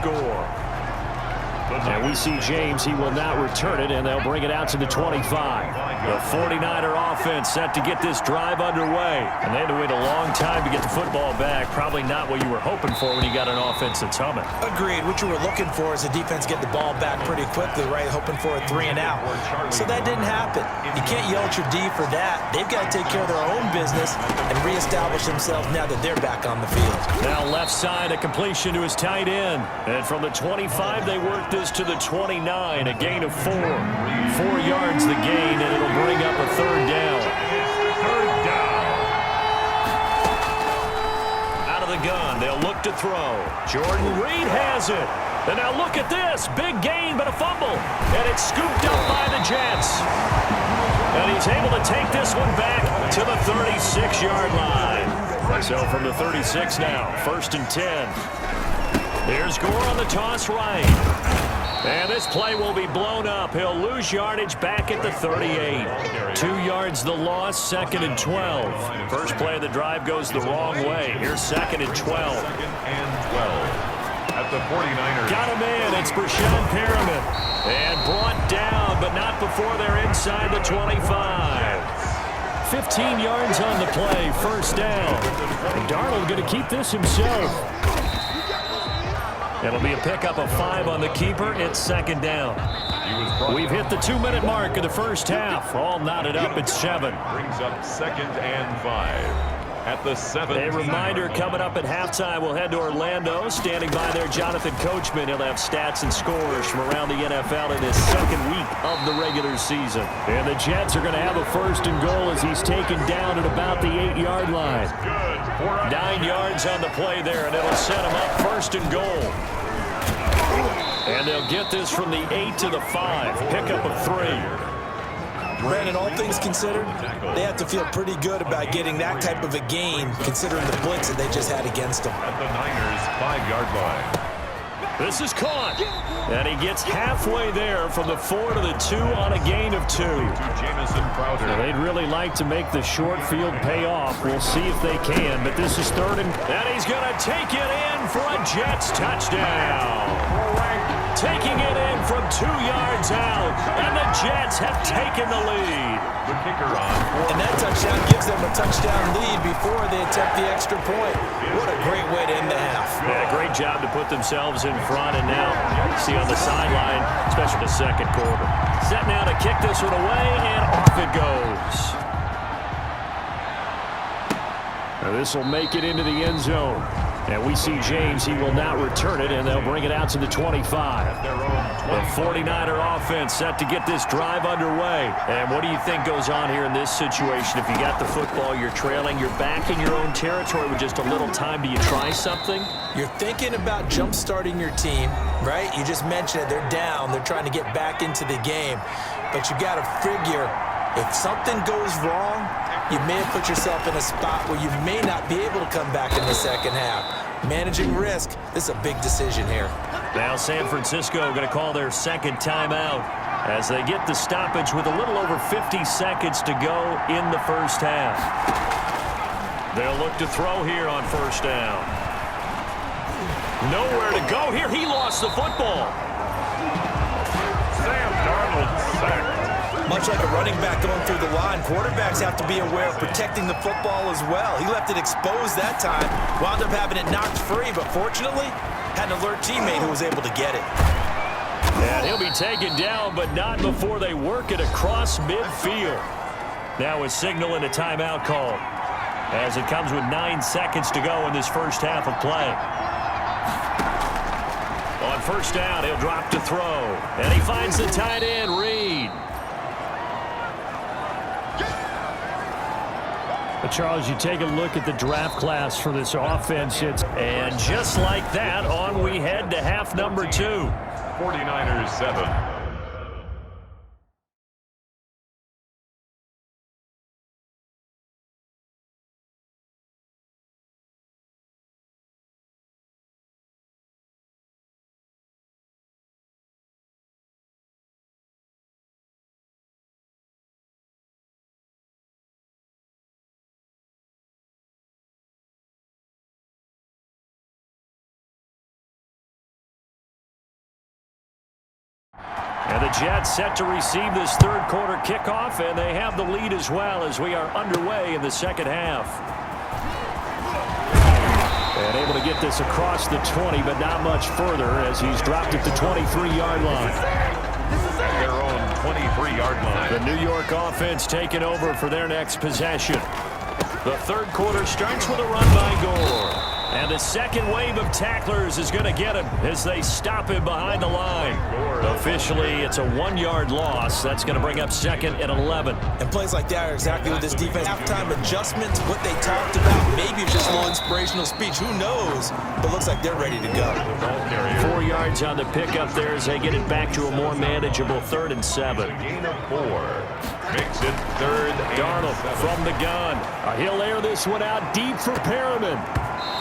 score. And we see James. He will not return it, and they'll bring it out to the 25. The 49er offense set to get this drive underway. And they had to wait a long time to get the football back. Probably not what you were hoping for when you got an offense that's humming. Agreed. What you were looking for is the defense get the ball back pretty quickly, right? Hoping for a 3 and out. So that didn't happen. You can't yell at your D for that. They've got to take care of their own business and reestablish themselves now that they're back on the field. Now left side, a completion to his tight end. And from the 25, they work this to the 29, a gain of 4. 4 yards the gain, and it'll bring up a third down. Out of the gun, they'll look to throw. Jordan Reed has it. And now look at this. Big gain, but a fumble. And it's scooped up by the Jets. And he's able to take this one back to the 36-yard line. So from the 36 now, 1st and 10. Here's Gore on the toss right. And this play will be blown up. He'll lose yardage back at the 38. 2 yards the loss, 2nd and 12. First play of the drive goes the wrong way. Here's 2nd and 12. 2nd and 12. At the 49ers. Got him in. It's Brashad Perriman. And brought down, but not before they're inside the 25. 15 yards on the play, 1st down. And Darnold going to keep this himself. It'll be a pickup of 5 on the keeper. It's 2nd down. We've hit the 2-minute mark of the first half. All knotted up at 7. Brings up 2nd and 5. At the 7. A reminder coming up at halftime. We'll head to Orlando. Standing by there, Jonathan Coachman. He'll have stats and scores from around the NFL in his 2nd week of the regular season. And the Jets are going to have a 1st and goal as he's taken down at about the 8-yard line. 9 yards on the play there, and it'll set him up 1st and goal. And they'll get this from the 8 to the 5. Pickup of 3. Brandon, all things considered, they have to feel pretty good about getting that type of a gain, considering the blitz that they just had against them. At the Niners' 5-yard line. This is caught. And he gets halfway there from the 4 to the 2 on a gain of 2. Now, they'd really like to make the short field pay off. We'll see if they can, but this is 3rd and he's going to take it in for a Jets touchdown. Taking it in from 2 yards out, and the Jets have taken the lead. The kicker on. And that touchdown gives them a touchdown lead before they attempt the extra point. What a great way to end the half. Yeah, great job to put themselves in front, and now see on the sideline, especially the 2nd quarter. Set now to kick this one away, and off it goes. Now this will make it into the end zone. And we see James. He will not return it, and they'll bring it out to the 25. The 49er offense set to get this drive underway. And what do you think goes on here in this situation? If you got the football, you're trailing, you're back in your own territory with just a little time. Do you try something? You're thinking about jump-starting your team, right? You just mentioned it. They're down. They're trying to get back into the game. But you got to figure, if something goes wrong, you may have put yourself in a spot where you may not be able to come back in the 2nd half. Managing risk, this is a big decision here. Now San Francisco going to call their 2nd timeout as they get the stoppage with a little over 50 seconds to go in the first half. They'll look to throw here on 1st down. Nowhere to go here. He lost the football. Sam Darnold sacked. Much like a running back going through the line, quarterbacks have to be aware of protecting the football as well. He left it exposed that time, wound up having it knocked free, but fortunately, had an alert teammate who was able to get it. And he'll be taken down, but not before they work it across midfield. Now a signal and a timeout call as it comes with 9 seconds to go in this first half of play. On 1st down, he'll drop to throw, and he finds the tight end, Reed. But Charles, you take a look at the draft class for this offense, and just like that, on we head to half number 2. 49ers 7. And the Jets set to receive this third quarter kickoff, and they have the lead as well as we are underway in the second half. And able to get this across the 20, but not much further as he's dropped at the 23-yard line. Their own 23-yard line. The New York offense taking over for their next possession. The third quarter starts with a run by Gore. And the second wave of tacklers is going to get him as they stop him behind the line. Officially, it's a 1-yard loss. That's going to bring up second and 11. And plays like that are exactly what this defense. Halftime adjustments, what they talked about. Maybe it's just a little inspirational speech. Who knows? But looks like they're ready to go. 4 yards on the pickup there as they get it back to a more manageable 3rd and 7. Gain of 4. Makes it 3rd and Darnold 7. from the gun. He'll air this one out deep for Perriman.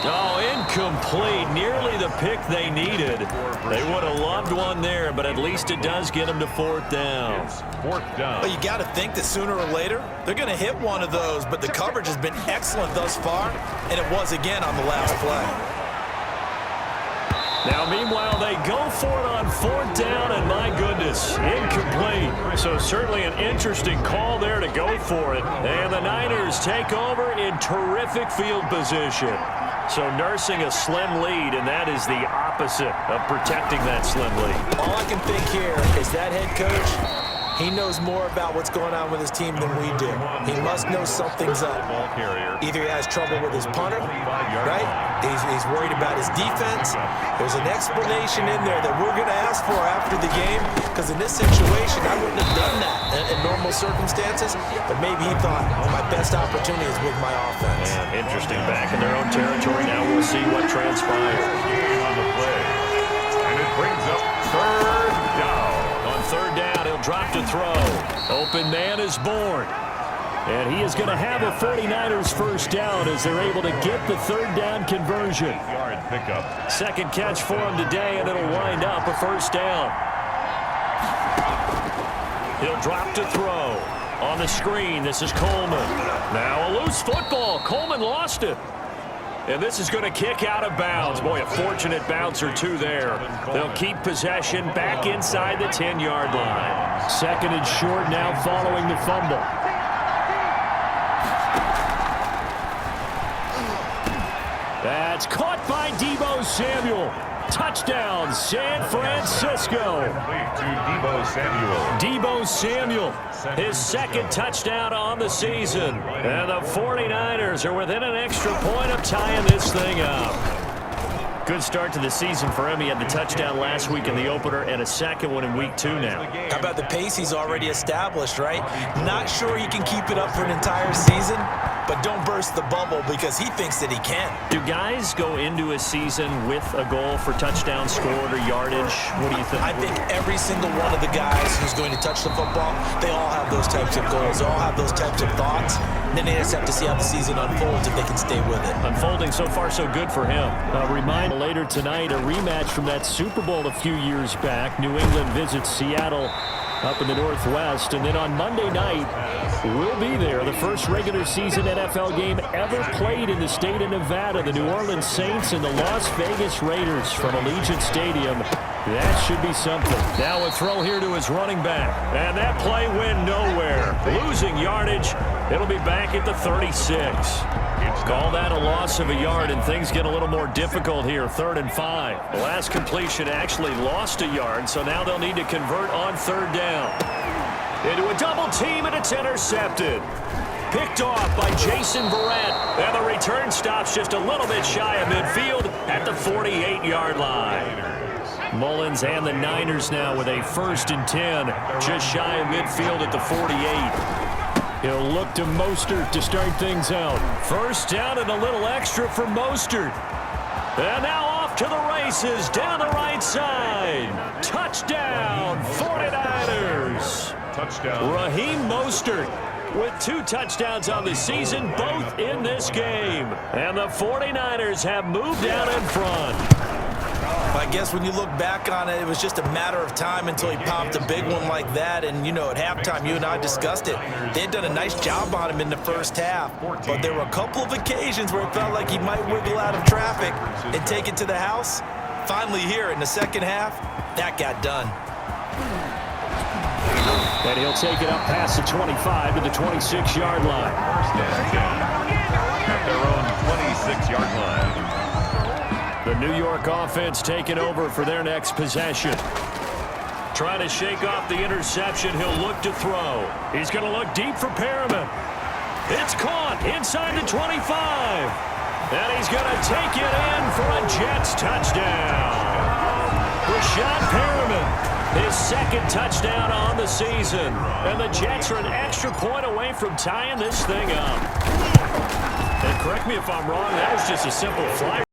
Oh, incomplete. Nearly the pick they needed. They would have loved one there, but at least it does get them to 4th down. It's 4th down. But you got to think that sooner or later, they're going to hit one of those. But the coverage has been excellent thus far, and it was again on the last play. Now, meanwhile, they go for it on 4th down, and my goodness, incomplete. So certainly an interesting call there to go for it. And the Niners take over in terrific field position. So nursing a slim lead, and that is the opposite of protecting that slim lead. All I can think here is that head coach, he knows more about what's going on with his team than we do. He must know something's up. Either he has trouble with his punter, right? He's worried about his defense. There's an explanation in there that we're going to ask for after the game, because in this situation, I wouldn't have done that in normal circumstances, but maybe he thought, my best opportunity is with my offense. Yeah, interesting. Back in their own territory. Now we'll see what transpires. On the play. And it brings up 3rd down. On 3rd down, he'll drop to throw. Open man is born. And he is going to have a 49ers first down as they're able to get the 3rd down conversion. Yard pickup. Second catch for him today, and it'll wind up a first down. He'll drop to throw. On the screen, this is Coleman. Now a loose football. Coleman lost it. And this is going to kick out of bounds. Boy, a fortunate bounce or two there. They'll keep possession back inside the 10-yard line. 2nd and short now following the fumble. That's caught by Deebo Samuel. Touchdown, San Francisco. Complete to Deebo Samuel. Deebo Samuel, his 2nd touchdown on the season. And the 49ers are within an extra point of tying this thing up. Good start to the season for him. He had the touchdown last week in the opener and a second one in week 2 now. How about the pace he's already established, right? Not sure he can keep it up for an entire season, but don't burst the bubble because he thinks that he can. Do guys go into a season with a goal for touchdown scored or yardage? What do you think? I think every single one of the guys who's going to touch the football, they all have those types of goals. They all have those types of thoughts. And then they just have to see how the season unfolds if they can stay with it. Unfolding so far so good for him. Remind later tonight, a rematch from that Super Bowl a few years back. New England visits Seattle up in the Northwest. And then on Monday night, we'll be there. The first regular season NFL game ever played in the state of Nevada. The New Orleans Saints and the Las Vegas Raiders from Allegiant Stadium. That should be something. Now a throw here to his running back. And that play went nowhere. Losing yardage. It'll be back at the 36. Call that a loss of a yard, and things get a little more difficult here. 3rd and 5. The last completion actually lost a yard, so now they'll need to convert on 3rd down. Into a double team, and it's intercepted. Picked off by Jason Verrett. And the return stops just a little bit shy of midfield at the 48-yard line. Mullins and the Niners now with a 1st and 10. Just shy of midfield at the 48. He'll look to Mostert to start things out. First down and a little extra for Mostert. And now off to the races down the right side. Touchdown, 49ers. Touchdown. Raheem Mostert with 2 touchdowns on the season, both in this game. And the 49ers have moved out in front. I guess when you look back on it, it was just a matter of time until he popped a big one like that. And, you know, at halftime, you and I discussed it. They had done a nice job on him in the first half. But there were a couple of occasions where it felt like he might wiggle out of traffic and take it to the house. Finally here in the second half, that got done. And he'll take it up past the 25 to the 26-yard line. First and 10 at their own 26-yard line. The New York offense taking over for their next possession. Trying to shake off the interception. He'll look to throw. He's going to look deep for Perriman. It's caught inside the 25. And he's going to take it in for a Jets touchdown. Rashad Perriman, his second touchdown on the season. And the Jets are an extra point away from tying this thing up. And correct me if I'm wrong, that was just a simple fly.